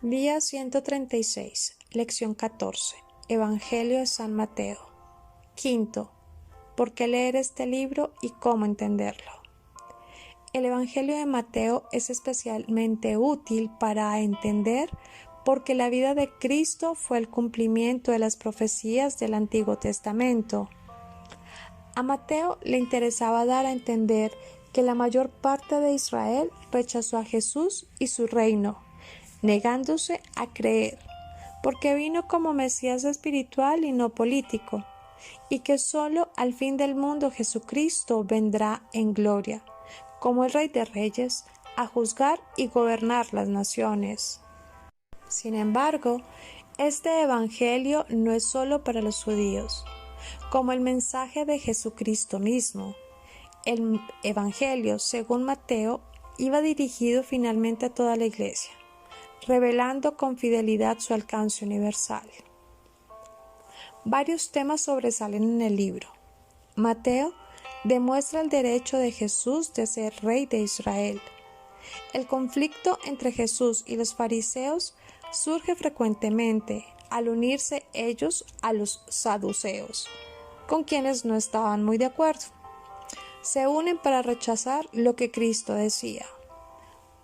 Día 136, lección 14, Evangelio de San Mateo. Quinto, ¿por qué leer este libro y cómo entenderlo? El Evangelio de Mateo es especialmente útil para entender porque la vida de Cristo fue el cumplimiento de las profecías del Antiguo Testamento. A Mateo le interesaba dar a entender que la mayor parte de Israel rechazó a Jesús y su reino, negándose a creer, porque vino como Mesías espiritual y no político, y que solo al fin del mundo Jesucristo vendrá en gloria, como el Rey de Reyes, a juzgar y gobernar las naciones. Sin embargo, este Evangelio no es solo para los judíos, como el mensaje de Jesucristo mismo. El Evangelio, según Mateo, iba dirigido finalmente a toda la Iglesia, revelando con fidelidad su alcance universal. Varios temas sobresalen en el libro. Mateo demuestra el derecho de Jesús de ser rey de Israel. El conflicto entre Jesús y los fariseos surge frecuentemente al unirse ellos a los saduceos, con quienes no estaban muy de acuerdo. Se unen para rechazar lo que Cristo decía.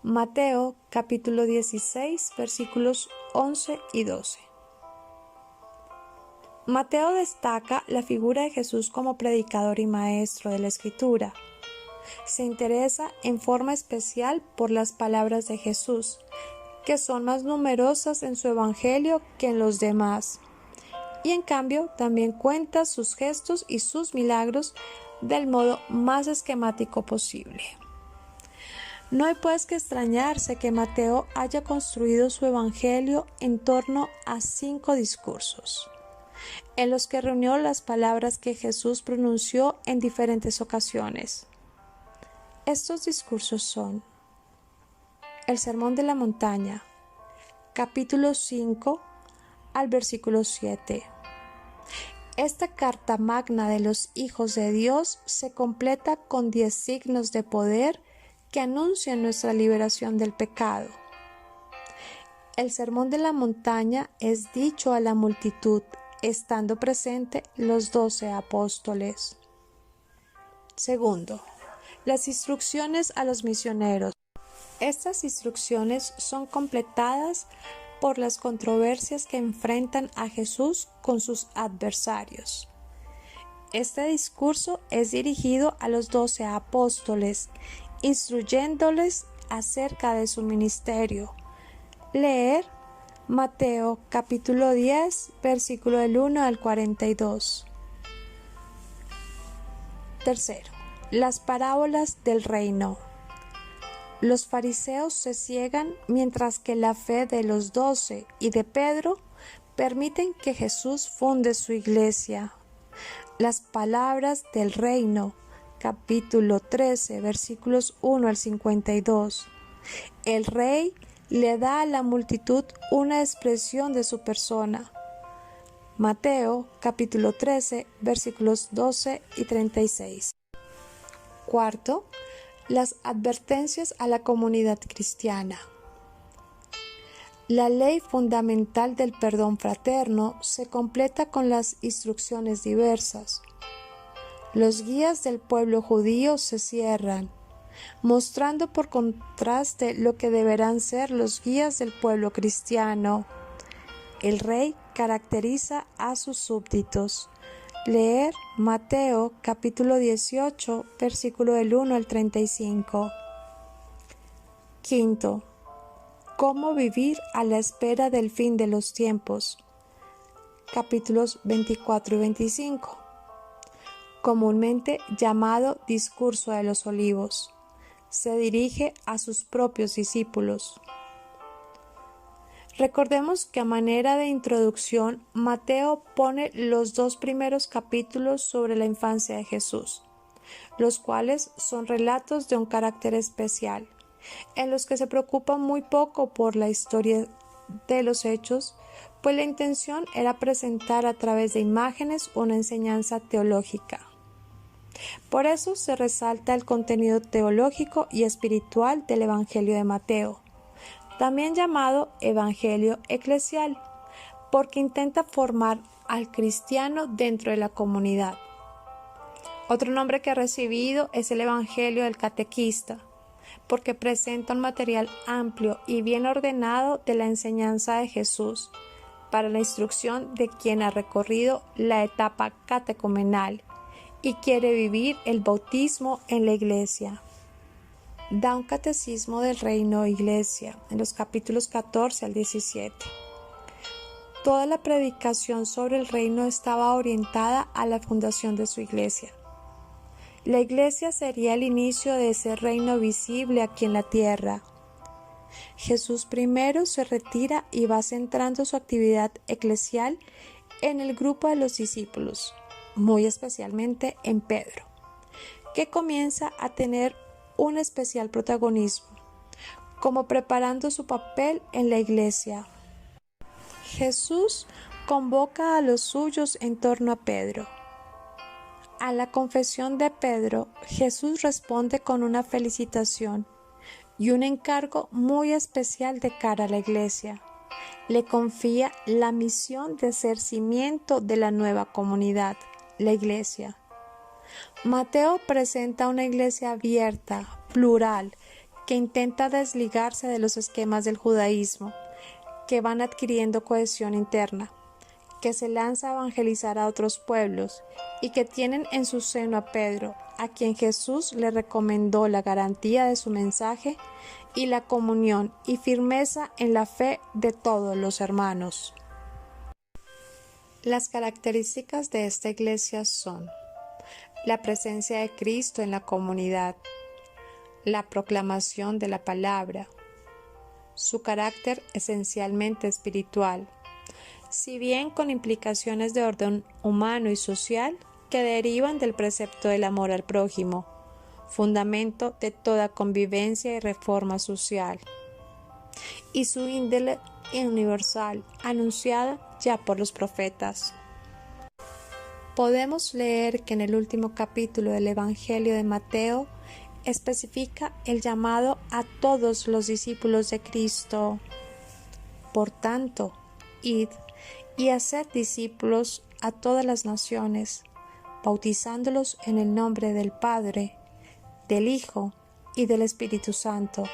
Mateo capítulo 16 versículos 11 y 12. Mateo destaca la figura de Jesús como predicador y maestro de la Escritura. Se interesa en forma especial por las palabras de Jesús, que son más numerosas en su Evangelio que en los demás, y en cambio también cuenta sus gestos y sus milagros del modo más esquemático posible. No hay pues que extrañarse que Mateo haya construido su Evangelio en torno a 5 discursos, en los que reunió las palabras que Jesús pronunció en diferentes ocasiones. Estos discursos son el Sermón de la Montaña, capítulo 5 al versículo 7. Esta carta magna de los hijos de Dios se completa con 10 signos de poder que anuncian nuestra liberación del pecado. El Sermón de la Montaña es dicho a la multitud, estando presente los 12 apóstoles. Segundo, las instrucciones a los misioneros. Estas instrucciones son completadas por las controversias que enfrentan a Jesús con sus adversarios. Este discurso es dirigido a los 12 apóstoles, instruyéndoles acerca de su ministerio. Leer Mateo capítulo 10, versículo del 1 al 42. Tercero, las parábolas del reino. Los fariseos se ciegan mientras que la fe de los 12 y de Pedro permiten que Jesús funde su iglesia. Las palabras del reino, capítulo 13, versículos 1 al 52. El rey le da a la multitud una expresión de su persona. Mateo, capítulo 13, versículos 12 y 36. Cuarto, las advertencias a la comunidad cristiana. La ley fundamental del perdón fraterno se completa con las instrucciones diversas. Los guías del pueblo judío se cierran, mostrando por contraste lo que deberán ser los guías del pueblo cristiano. El rey caracteriza a sus súbditos. Leer Mateo capítulo 18, versículo del 1 al 35. Quinto, cómo vivir a la espera del fin de los tiempos. Capítulos 24 y 25. Comúnmente llamado Discurso de los Olivos. Se dirige a sus propios discípulos. Recordemos que a manera de introducción, Mateo pone los 2 primeros capítulos sobre la infancia de Jesús, los cuales son relatos de un carácter especial, en los que se preocupa muy poco por la historia de los hechos, pues la intención era presentar a través de imágenes una enseñanza teológica. Por eso se resalta el contenido teológico y espiritual del Evangelio de Mateo, también llamado Evangelio eclesial, porque intenta formar al cristiano dentro de la comunidad. Otro nombre que ha recibido es el Evangelio del Catequista, porque presenta un material amplio y bien ordenado de la enseñanza de Jesús para la instrucción de quien ha recorrido la etapa catecumenal y quiere vivir el bautismo en la Iglesia. Da un catecismo del Reino Iglesia en los capítulos 14 al 17. Toda la predicación sobre el reino estaba orientada a la fundación de su Iglesia. La Iglesia sería el inicio de ese reino visible aquí en la tierra. Jesús primero se retira y va centrando su actividad eclesial en el grupo de los discípulos, muy especialmente en Pedro, que comienza a tener un especial protagonismo, como preparando su papel en la Iglesia. Jesús convoca a los suyos en torno a Pedro. A la confesión de Pedro, Jesús responde con una felicitación y un encargo muy especial de cara a la Iglesia. Le confía la misión de ser cimiento de la nueva comunidad, la Iglesia. Mateo presenta una Iglesia abierta, plural, que intenta desligarse de los esquemas del judaísmo, que van adquiriendo cohesión interna, que se lanza a evangelizar a otros pueblos y que tienen en su seno a Pedro, a quien Jesús le recomendó la garantía de su mensaje y la comunión y firmeza en la fe de todos los hermanos. Las características de esta iglesia son la presencia de Cristo en la comunidad, la proclamación de la palabra, su carácter esencialmente espiritual, si bien con implicaciones de orden humano y social que derivan del precepto del amor al prójimo, fundamento de toda convivencia y reforma social, y su índole universal, anunciada ya por los profetas. Podemos leer que en el último capítulo del Evangelio de Mateo especifica el llamado a todos los discípulos de Cristo. Por tanto, id y haced discípulos a todas las naciones, bautizándolos en el nombre del Padre, del Hijo y del Espíritu Santo,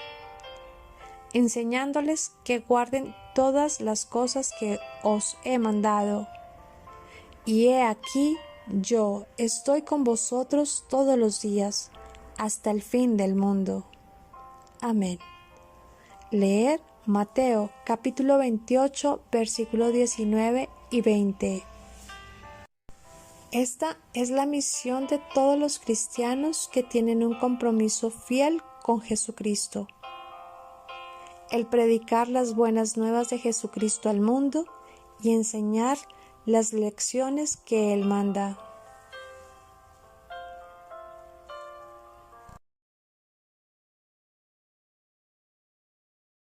enseñándoles que guarden todas las cosas que os he mandado. Y he aquí, yo estoy con vosotros todos los días, hasta el fin del mundo. Amén. Leer Mateo capítulo 28, versículos 19 y 20. Esta es la misión de todos los cristianos que tienen un compromiso fiel con Jesucristo. El predicar las buenas nuevas de Jesucristo al mundo y enseñar las lecciones que Él manda.